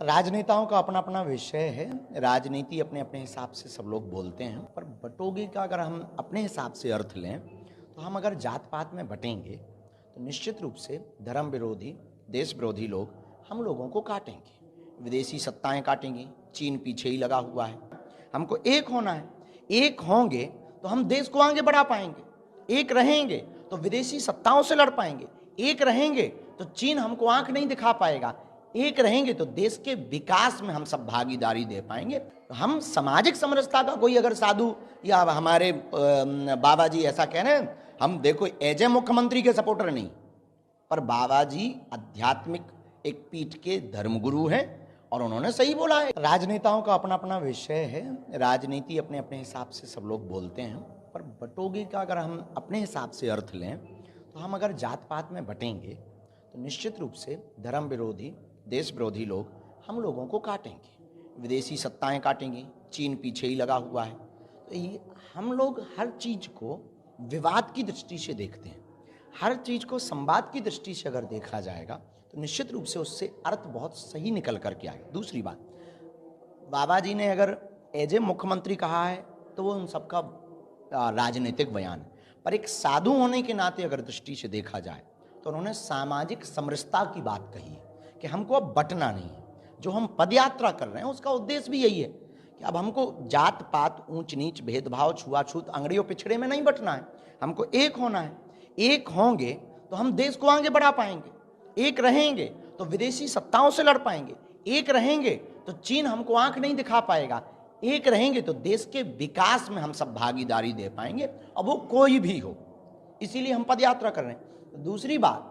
राजनेताओं का अपना अपना विषय है। राजनीति अपने अपने हिसाब से सब लोग बोलते हैं, पर बटोगे का अगर हम अपने हिसाब से अर्थ लें तो हम अगर जात पात में बटेंगे तो निश्चित रूप से धर्म विरोधी, देश विरोधी लोग हम लोगों को काटेंगे, विदेशी सत्ताएं काटेंगी। चीन पीछे ही लगा हुआ है। हमको एक होना है। एक होंगे तो हम देश को आगे बढ़ा पाएंगे। एक रहेंगे तो विदेशी सत्ताओं से लड़ पाएंगे। एक रहेंगे तो चीन हमको आंख नहीं दिखा पाएगा। एक रहेंगे तो देश के विकास में हम सब भागीदारी दे पाएंगे। हम सामाजिक समरसता का कोई अगर साधु या हमारे बाबा जी ऐसा कह रहे हैं, हम देखो एज ए मुख्यमंत्री के सपोर्टर नहीं, पर बाबा जी आध्यात्मिक एक पीठ के धर्मगुरु हैं और उन्होंने सही बोला है। राजनेताओं का अपना अपना विषय है। राजनीति अपने अपने हिसाब से सब लोग बोलते हैं, पर बटोगे का अगर हम अपने हिसाब से अर्थ लें तो हम अगर जात पात में बटेंगे तो निश्चित रूप से धर्म विरोधी, देश विरोधी लोग हम लोगों को काटेंगे, विदेशी सत्ताएं काटेंगी। चीन पीछे ही लगा हुआ है। तो ये हम लोग हर चीज को विवाद की दृष्टि से देखते हैं। हर चीज को संवाद की दृष्टि से अगर देखा जाएगा तो निश्चित रूप से उससे अर्थ बहुत सही निकल करके आएगा। दूसरी बात, बाबा जी ने अगर एज ए मुख्यमंत्री कहा है तो वो उन सबका राजनीतिक बयान है, पर एक साधु होने के नाते अगर दृष्टि से देखा जाए तो उन्होंने सामाजिक समरसता की बात कही है कि हमको अब बटना नहीं है। जो हम पदयात्रा कर रहे हैं उसका उद्देश्य भी यही है कि अब हमको जात पात, ऊंच नीच, भेदभाव, छुआछूत, अंगड़ियों पिछड़े में नहीं बटना है। हमको एक होना है। एक होंगे तो हम देश को आगे बढ़ा पाएंगे। एक रहेंगे तो विदेशी सत्ताओं से लड़ पाएंगे। एक रहेंगे तो चीन हमको आंख नहीं दिखा पाएगा। एक रहेंगे तो देश के विकास में हम सब भागीदारी दे पाएंगे, अब वो कोई भी हो। इसीलिए हम पदयात्रा कर रहे हैं। दूसरी बात,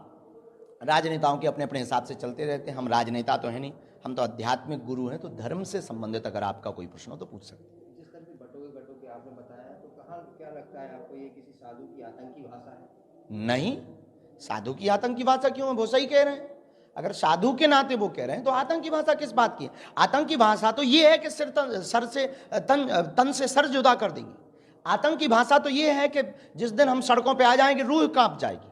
राजनेताओं के अपने अपने हिसाब से चलते रहते हैं। हम राजनेता तो है नहीं, हम तो आध्यात्मिक गुरु हैं। तो धर्म से संबंधित अगर आपका कोई प्रश्न हो तो पूछ सकते हैं। जिस तरह की बटोगे आपने बताया, तो कहाँ क्या लगता है आपको, ये किसी साधु की आतंकी भाषा है? नहीं, साधु की आतंकी भाषा क्यों है? वो सही कह रहे हैं। अगर साधु के नाते वो कह रहे हैं तो आतंकी भाषा किस बात की है? आतंकी भाषा तो ये है कि तन से सर जुदा कर देंगे। आतंकी भाषा तो ये है कि जिस दिन हम सड़कों पे आ जाएंगे रूह कांप जाएगी।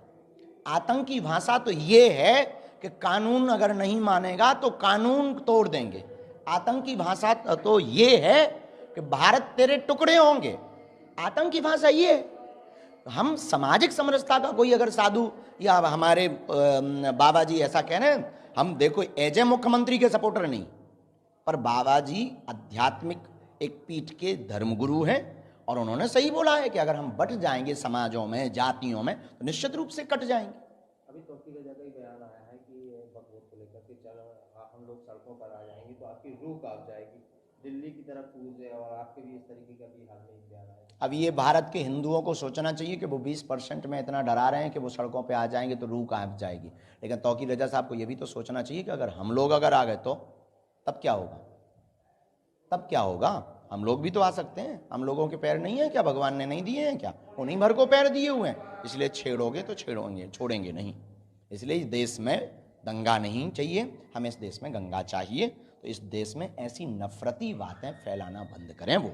आतंकी भाषा तो ये है कि कानून अगर नहीं मानेगा तो कानून तोड़ देंगे। आतंकी भाषा तो ये है कि भारत तेरे टुकड़े होंगे। आतंकी भाषा ये है। हम सामाजिक समरसता का कोई अगर साधु या हमारे बाबा जी ऐसा कह रहे हैं, हम देखो एज ए मुख्यमंत्री के सपोर्टर नहीं, पर बाबा जी आध्यात्मिक एक पीठ के धर्मगुरु हैं और उन्होंने सही बोला है कि अगर हम बट जाएंगे समाजों में, जातियों में, तो निश्चित रूप से कट जाएंगे। अभी तौकीर जगह ही बयान आया है कि वक्त को लेकर के चलो हम लोग सड़कों पर आ जाएंगे तो आपकी रूह कांप जाएगी, दिल्ली की तरफ कूद जाए, और आपके भी इस तरीके का भी हाल में बयान आया है। अब ये भारत के हिंदुओं को सोचना चाहिए कि वो 20% में इतना डरा रहे हैं कि वो सड़कों पे आ जाएंगे तो रूह कांप जाएगी। लेकिन तौकीर रजा साहब को ये भी तो सोचना चाहिए कि अगर हम लोग अगर आ गए तो तब क्या होगा? तब क्या होगा? हम लोग भी तो आ सकते हैं। हम लोगों के पैर नहीं है क्या? भगवान ने नहीं दिए हैं क्या? उन्हीं भर को पैर दिए हुए हैं। इसलिए छेड़ोगे तो छेड़ोगे, छोड़ेंगे नहीं। इसलिए इस देश में दंगा नहीं चाहिए, हमें इस देश में गंगा चाहिए। तो इस देश में ऐसी नफरती बातें फैलाना बंद करें वो।